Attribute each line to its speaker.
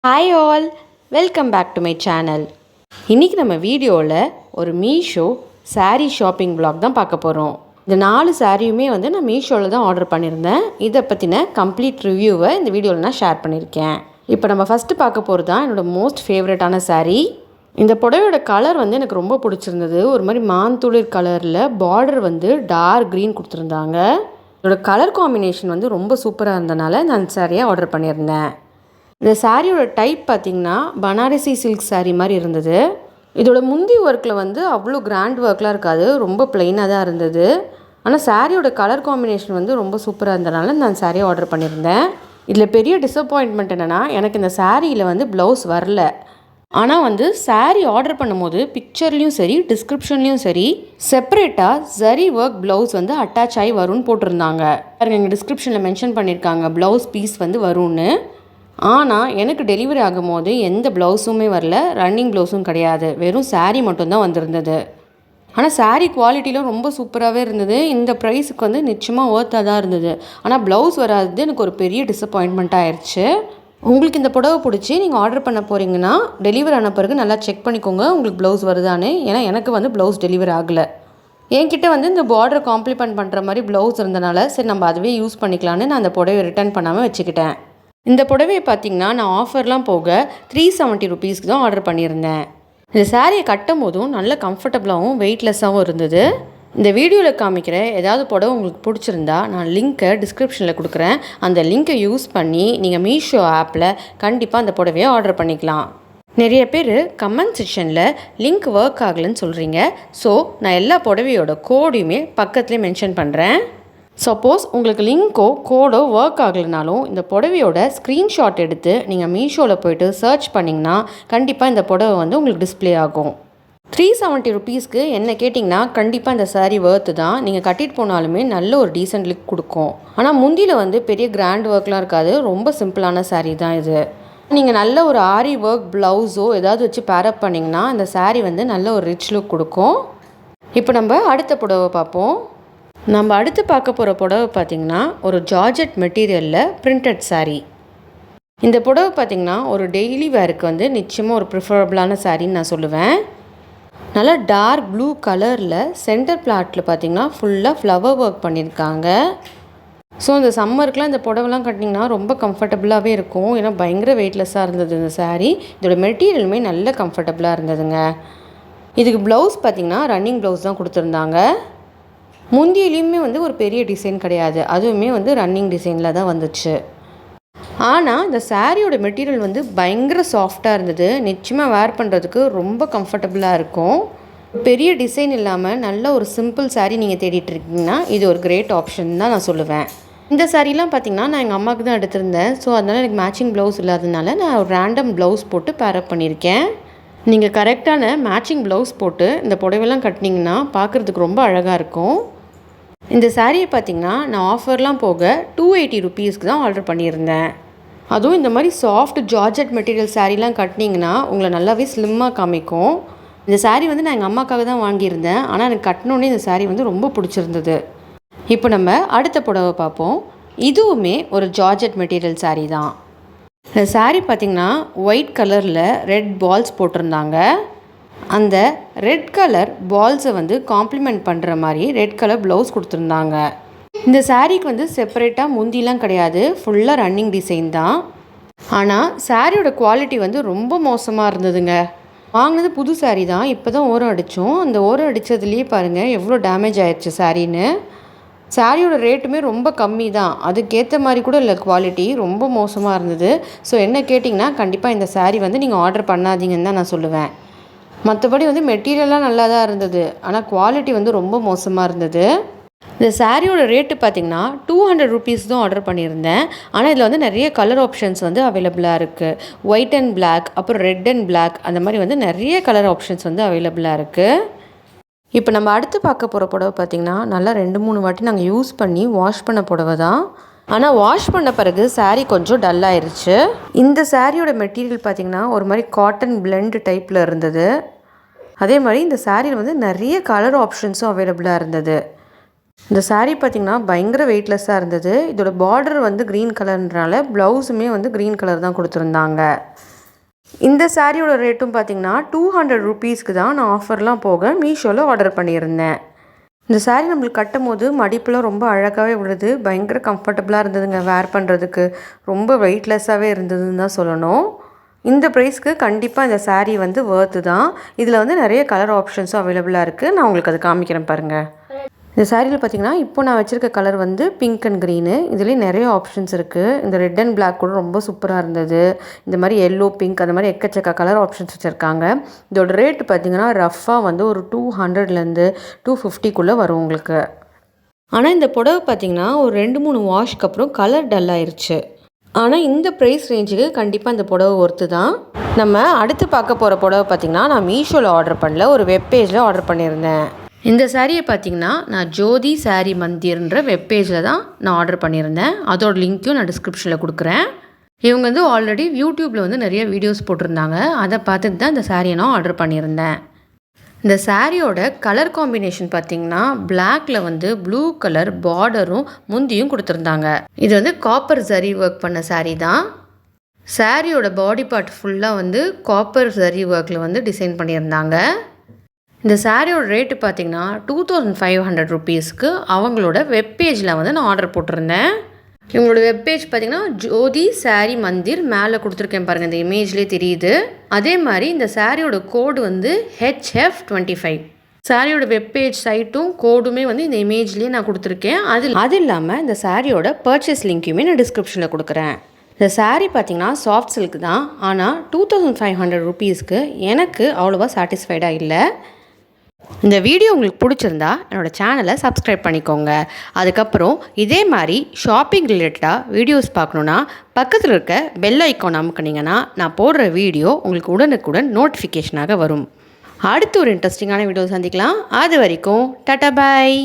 Speaker 1: Hi all, welcome back to my channel. இன்றைக்கி நம்ம வீடியோவில் ஒரு மீஷோ சாரீ ஷாப்பிங் vlog தான் பார்க்க போகிறோம். இந்த 4 சாரியுமே நான் மீஷோவில் தான் ஆர்டர் பண்ணியிருந்தேன். இதை பற்றின கம்ப்ளீட் ரிவ்யூவை இந்த வீடியோவில் நான் ஷேர் பண்ணியிருக்கேன். இப்போ நம்ம ஃபஸ்ட்டு பார்க்க போகிறது தான் என்னோடய மோஸ்ட் ஃபேவரட்டான சாரீ. இந்த புடவையோட கலர் எனக்கு ரொம்ப பிடிச்சிருந்தது. ஒரு மாதிரி மாந்துளிர் கலரில் பார்டர் டார்க் க்ரீன் கொடுத்துருந்தாங்க. இதோட கலர் காம்பினேஷன் ரொம்ப சூப்பராக இருந்தனால நான் சாரியை ஆர்டர் பண்ணியிருந்தேன். இந்த சாரியோட டைப் பார்த்திங்கன்னா பனாரசி சில்க் சாரீ மாதிரி இருந்தது. இதோட முந்தி ஒர்க்கில் அவ்வளோ கிராண்ட் ஒர்க்லாம் இருக்காது, ரொம்ப ப்ளைனாக தான் இருந்தது. ஆனால் சாரியோட கலர் காம்பினேஷன் ரொம்ப சூப்பராக இருந்தனால நான் சாரியை ஆர்டர் பண்ணியிருந்தேன். இதில் பெரிய டிசப்பாயின்மெண்ட் என்னென்னா, எனக்கு இந்த சாரியில் ப்ளவுஸ் வரல. ஆனால் சாரீ ஆர்டர் பண்ணும்போது பிக்சர்லேயும் சரி டிஸ்கிரிப்ஷன்லேயும் சரி செப்பரேட்டாக ஜரி ஒர்க் ப்ளவுஸ் அட்டாச் ஆகி வரும்னு போட்டிருந்தாங்க. பாருங்கள், எங்கள் டிஸ்கிரிப்ஷனில் மென்ஷன் பண்ணியிருக்காங்க ப்ளவுஸ் பீஸ் வரும்னு. ஆனால் எனக்கு டெலிவரி ஆகும்போது எந்த ப்ளவுஸுமே வரல, ரன்னிங் ப்ளவுஸும் கிடையாது, வெறும் சாரீ மட்டும்தான் வந்திருந்தது. ஆனால் சாரீ குவாலிட்டியில் ரொம்ப சூப்பராகவே இருந்தது. இந்த ப்ரைஸுக்கு நிச்சயமாக ஒர்த்தாக தான் இருந்தது. ஆனால் ப்ளவுஸ் வராது எனக்கு ஒரு பெரிய டிசப்பாயின்மெண்ட் ஆயிடுச்சு. உங்களுக்கு இந்த புடவை பிடிச்சி நீங்கள் ஆர்டர் பண்ண போகிறீங்கன்னா டெலிவரி ஆன பிறகு நல்லா செக் பண்ணிக்கோங்க உங்களுக்கு ப்ளவுஸ் வருதான்னு. ஏன்னா எனக்கு ப்ளவுஸ் டெலிவரி ஆகலை. என்கிட்ட இந்த பார்டர் காம்ப்ளிமெண்ட் பண்ணுற மாதிரி ப்ளவுஸ் இருந்தனால சரி நம்ம அதுவே யூஸ் பண்ணிக்கலான்னு நான் அந்த புடவை ரிட்டர்ன் பண்ணாமல் வச்சுக்கிட்டேன். இந்த புடவையை பார்த்திங்கன்னா நான் ஆஃபர்லாம் போக 370 ருபீஸ்க்கு தான் ஆர்டர் பண்ணியிருந்தேன். இந்த சாரியை கட்டும் போதும் நல்ல கம்ஃபர்டபுளாகவும் வெயிட்லெஸ்ஸாகவும் இருந்தது. இந்த வீடியோவில் காமிக்கிற ஏதாவது புடவை உங்களுக்கு பிடிச்சிருந்தா நான் லிங்க்கை டிஸ்கிரிப்ஷனில் கொடுக்குறேன். அந்த லிங்க்கை யூஸ் பண்ணி நீங்கள் மீஷோ ஆப்பில் கண்டிப்பாக அந்த புடவையை ஆர்டர் பண்ணிக்கலாம். நிறைய பேர் கமெண்ட் செக்ஷனில் லிங்க் ஒர்க் ஆகலைன்னு சொல்கிறீங்க. ஸோ நான் எல்லா புடவையோட கோடையுமே பக்கத்துலேயே மென்ஷன் பண்ணுறேன். சப்போஸ் உங்களுக்கு லிங்க்கோ கோடோ ஒர்க் ஆகலைனாலும் இந்த புடவையோட ஸ்க்ரீன்ஷாட் எடுத்து நீங்கள் மீஷோவில் போய்ட்டு சர்ச் பண்ணிங்கன்னா கண்டிப்பாக இந்த புடவை உங்களுக்கு டிஸ்பிளே ஆகும். 370 ருபீஸ்க்கு என்ன கேட்டிங்கன்னா கண்டிப்பாக இந்த சாரீ ஒர்த்து தான். நீங்கள் கட்டிட்டு போனாலுமே நல்ல ஒரு டீசென்ட் லுக் கொடுக்கும். ஆனால் முந்தியில் பெரிய கிராண்ட் ஒர்க்லாம் இருக்காது, ரொம்ப சிம்பிளான சாரீ தான் இது. நீங்கள் நல்ல ஒரு ஆரி ஒர்க் ப்ளவுஸோ ஏதாவது வச்சு பேரப் பண்ணிங்கன்னா இந்த சாரீ நல்ல ஒரு ரிச் லுக் கொடுக்கும். இப்போ நம்ம அடுத்த புடவை பார்ப்போம். நம்ம அடுத்து பார்க்க போகிற புடவை பார்த்திங்கன்னா ஒரு ஜார்ஜெட் மெட்டீரியலில் பிரிண்டட் சாரீ. இந்த புடவை பார்த்திங்கன்னா ஒரு டெய்லி வேருக்கு நிச்சயமாக ஒரு ப்ரிஃபரபிளான சாரின்னு நான் சொல்லுவேன். நல்லா டார்க் ப்ளூ கலரில் சென்டர் பிளாட்டில் பார்த்திங்கன்னா ஃபுல்லாக ஃப்ளவர் ஒர்க் பண்ணியிருக்காங்க. ஸோ இந்த சம்மருக்குலாம் இந்த புடவைலாம் கட்டிங்கன்னா ரொம்ப கம்ஃபர்டபுளாகவே இருக்கும். ஏன்னா பயங்கர வெயிட்லெஸ்ஸாக இருந்தது இந்த சாரீ. இதோட மெட்டீரியலுமே நல்ல கம்ஃபர்டபுளாக இருந்ததுங்க. இதுக்கு ப்ளவுஸ் பார்த்திங்கன்னா ரன்னிங் ப்ளவுஸ் தான் கொடுத்துருந்தாங்க. முந்தியிலையுமே ஒரு பெரிய டிசைன் கிடையாது, அதுவுமே ரன்னிங் டிசைனில் தான் வந்துச்சு. ஆனால் இந்த சாரியோட மெட்டீரியல் பயங்கர சாஃப்டாக இருந்தது. நிச்சயமாக வேர் பண்ணுறதுக்கு ரொம்ப கம்ஃபர்டபுளாக இருக்கும். பெரிய டிசைன் இல்லாமல் நல்ல ஒரு சிம்பிள் சாரீ நீங்கள் தேடிட்டு இருக்கீங்கன்னா இது ஒரு கிரேட் ஆப்ஷன் தான் நான் சொல்லுவேன். இந்த சாரீலாம் பார்த்திங்கன்னா நான் எங்கள் அம்மாவுக்கு தான் எடுத்திருந்தேன். ஸோ அதனால் எனக்கு மேட்சிங் ப்ளவுஸ் இல்லாததுனால நான் ஒரு ரேண்டம் ப்ளவுஸ் போட்டு பேரப் பண்ணியிருக்கேன். நீங்கள் கரெக்டான மேட்சிங் ப்ளவுஸ் போட்டு இந்த புடவைலாம் கட்டினீங்கன்னா பார்க்குறதுக்கு ரொம்ப அழகாக இருக்கும். இந்த சாரியை பார்த்திங்கன்னா நான் ஆஃபர்லாம் போக 280 ருபீஸ்க்கு தான் ஆர்டர் பண்ணியிருந்தேன். அதுவும் இந்த மாதிரி சாஃப்ட் ஜார்ஜெட் மெட்டீரியல் சாரீலாம் கட்டினீங்கன்னா உங்களை நல்லாவே ஸ்லிம்மாக காமிக்கும். இந்த சாரீ நான் எங்கள் அம்மாக்காக தான் வாங்கியிருந்தேன். ஆனால் எனக்கு கட்டினோடனே இந்த சாரீ ரொம்ப பிடிச்சிருந்தது. இப்போ நம்ம அடுத்த புடவை பார்ப்போம். இதுவுமே ஒரு ஜார்ஜெட் மெட்டீரியல் சாரீ தான். இந்த சாரீ பார்த்திங்கன்னா ஒயிட் கலரில் ரெட் பால்ஸ் போட்டிருந்தாங்க. அந்த ரெட் கலர் பால்ஸை காம்ப்ளிமெண்ட் பண்ணுற மாதிரி ரெட் கலர் ப்ளவுஸ் கொடுத்துருந்தாங்க. இந்த சாரீக்கு செப்பரேட்டாக முந்திலாம் கிடையாது, ஃபுல்லாக ரன்னிங் டிசைன் தான். ஆனால் சாரியோட குவாலிட்டி ரொம்ப மோசமாக இருந்ததுங்க. வாங்கினது புது சாரீ தான், இப்போ தான் ஓரம் அடித்தோம். அந்த ஓரம் அடித்ததுலேயே பாருங்கள் எவ்வளோ டேமேஜ் ஆயிடுச்சு சாரின்னு. சாரியோட ரேட்டுமே ரொம்ப கம்மி தான், அதுக்கேற்ற மாதிரி கூட இல்லை, குவாலிட்டி ரொம்ப மோசமாக இருந்தது. ஸோ என்ன கேட்டிங்கன்னா கண்டிப்பாக இந்த சாரீ நீங்கள் ஆர்டர் பண்ணாதீங்கன்னு தான் நான் சொல்லுவேன். மற்றபடி மெட்டீரியல்லாம் நல்லா தான் இருந்தது, ஆனால் குவாலிட்டி ரொம்ப மோசமாக இருந்தது. இந்த சாரியோட ரேட்டு பார்த்திங்கன்னா 200 ருபீஸ் தான் ஆர்டர் பண்ணியிருந்தேன். ஆனால் இதில் நிறைய கலர் ஆப்ஷன்ஸ் அவைலபிளாக இருக்குது. ஒயிட் அண்ட் பிளாக், அப்புறம் ரெட் அண்ட் பிளாக், அந்த மாதிரி நிறைய கலர் ஆப்ஷன்ஸ் அவைலபிளாக இருக்குது. இப்போ நம்ம அடுத்து பார்க்க போகிற புடவை பார்த்திங்கன்னா நல்லா 2-3 வாட்டி நாங்கள் யூஸ் பண்ணி வாஷ் பண்ண புடவை தான். ஆனால் வாஷ் பண்ண பிறகு சாரீ கொஞ்சம் டல்லாயிருச்சு. இந்த சாரியோட மெட்டீரியல் பார்த்திங்கன்னா ஒரு மாதிரி காட்டன் பிளெண்ட் டைப்பில் இருந்தது. அதே மாதிரி இந்த சாரியில் நிறைய கலர் ஆப்ஷன்ஸும் அவைலபிளாக இருந்தது. இந்த சாரீ பார்த்திங்கன்னா பயங்கர வெயிட்லெஸ்ஸாக இருந்தது. இதோட பார்டர் க்ரீன் கலர்ன்றனால ப்ளவுஸுமே க்ரீன் கலர் தான் கொடுத்துருந்தாங்க. இந்த சாரியோட ரேட்டும் பார்த்திங்கன்னா 200 ருபீஸ்க்கு தான் நான் ஆஃபர்லாம் போக மீஷோவில் ஆர்டர் பண்ணியிருந்தேன். இந்த சாரீ நம்மளுக்கு கட்டும் போது மடிப்புலாம் ரொம்ப அழகாகவே விழுது. பயங்கர கம்ஃபர்டபுளாக இருந்ததுங்க. வேர் பண்ணுறதுக்கு ரொம்ப வெயிட்லெஸ்ஸாகவே இருந்ததுன்னு தான் சொல்லணும். இந்த ப்ரைஸ்க்கு கண்டிப்பாக இந்த சாரீ வந்து வர்த்து தான். இதில் வந்து நிறைய கலர் ஆப்ஷன்ஸும் அவைலபிளாக இருக்குது. நான் உங்களுக்கு அதை காமிக்கிறேன் பாருங்கள். இந்த சாரியில் பார்த்திங்கன்னா இப்போ நான் வச்சுருக்க கலர் வந்து பிங்க் அண்ட் க்ரீனு. இதுலேயும் நிறைய ஆப்ஷன்ஸ் இருக்குது. இந்த ரெட் அண்ட் பிளாக் கூட ரொம்ப சூப்பராக இருந்தது. இந்த மாதிரி எல்லோ, பிங்க் அந்த மாதிரி எக்கச்சக்க கலர் ஆப்ஷன்ஸ் வச்சுருக்காங்க. இதோட ரேட்டு பார்த்திங்கன்னா ரஃப்பாக வந்து ஒரு 200லேருந்து 250க்குள்ளே வரும் உங்களுக்கு. ஆனால் இந்த புடவை பார்த்திங்கன்னா ஒரு 2-3 வாஷ்க்கு அப்புறம் கலர் டல் ஆயிடுச்சு. ஆனால் இந்த ப்ரைஸ் ரேஞ்சுக்கு கண்டிப்பாக இந்த புடவை ஒர்த்து தான். நம்ம அடுத்து பார்க்க போகிற புடவை பார்த்திங்கன்னா நான் மீஷோவில் ஆர்டர் பண்ணல, ஒரு வெப்பேஜில் ஆர்டர் பண்ணியிருந்தேன். இந்த சாரியை பார்த்திங்கன்னா நான் ஜோதி சாரி மந்திர்ன்ற வெப்பேஜில் தான் நான் ஆர்டர் பண்ணியிருந்தேன். அதோட லிங்க்கையும் நான் டிஸ்கிரிப்ஷனில் கொடுக்குறேன். இவங்க வந்து ஆல்ரெடி யூடியூப்பில் வந்து நிறைய வீடியோஸ் போட்டிருந்தாங்க. அதை பார்த்துட்டு தான் இந்த சாரியை நான் ஆர்டர் பண்ணியிருந்தேன். இந்த சாரியோட கலர் காம்பினேஷன் பார்த்திங்கன்னா பிளாக்ல வந்து ப்ளூ கலர் பார்டரும் முந்தியும் கொடுத்துருந்தாங்க. இது வந்து காப்பர் ஜரி ஒர்க் பண்ண சாரீ தான். சாரியோட பாடி பார்ட் ஃபுல்லாக வந்து காப்பர் ஜரி ஒர்க்கில் வந்து டிசைன் பண்ணியிருந்தாங்க. இந்த சாரியோட ரேட்டு பார்த்திங்கன்னா 2500 ருபீஸ்க்கு அவங்களோட வெப்பேஜில் வந்து நான் ஆர்டர் போட்டிருந்தேன். இவங்களோட வெப்பேஜ் பார்த்திங்கன்னா ஜோதி சாரி மந்திர் மேலே கொடுத்துருக்கேன் பாருங்கள், இந்த இமேஜ்லேயே தெரியுது. அதே மாதிரி இந்த சாரியோட கோடு வந்து HF25. சாரியோட வெப்பேஜ் சைட்டும் கோடுமே வந்து இந்த இமேஜ்லேயே நான் கொடுத்துருக்கேன். அது இல்லாமல் இந்த சாரியோட பர்ச்சேஸ் லிங்க்குமே நான் டிஸ்கிரிப்ஷனில் கொடுக்குறேன். இந்த சாரீ பார்த்திங்கன்னா சாஃப்ட் சில்க் தான். ஆனால் 2500 ருபீஸ்க்கு எனக்கு அவ்வளோவா சாட்டிஸ்ஃபைடாக இல்லை. இந்த வீடியோ உங்களுக்கு பிடிச்சிருந்தா என்னோடய சேனலை சப்ஸ்கிரைப் பண்ணிக்கோங்க. அதுக்கப்புறம் இதே மாதிரி ஷாப்பிங் ரிலேட்டடாக வீடியோஸ் பார்க்கணுன்னா பக்கத்தில் இருக்க பெல் ஐக்கான் அமுக்குனீங்கன்னா நான் போடுற வீடியோ உங்களுக்கு உடனுக்குடன் நோட்டிஃபிகேஷனாக வரும். அடுத்து ஒரு இன்ட்ரெஸ்டிங்கான வீடியோ சந்திக்கலாம். அது வரைக்கும் டாடா பாய்.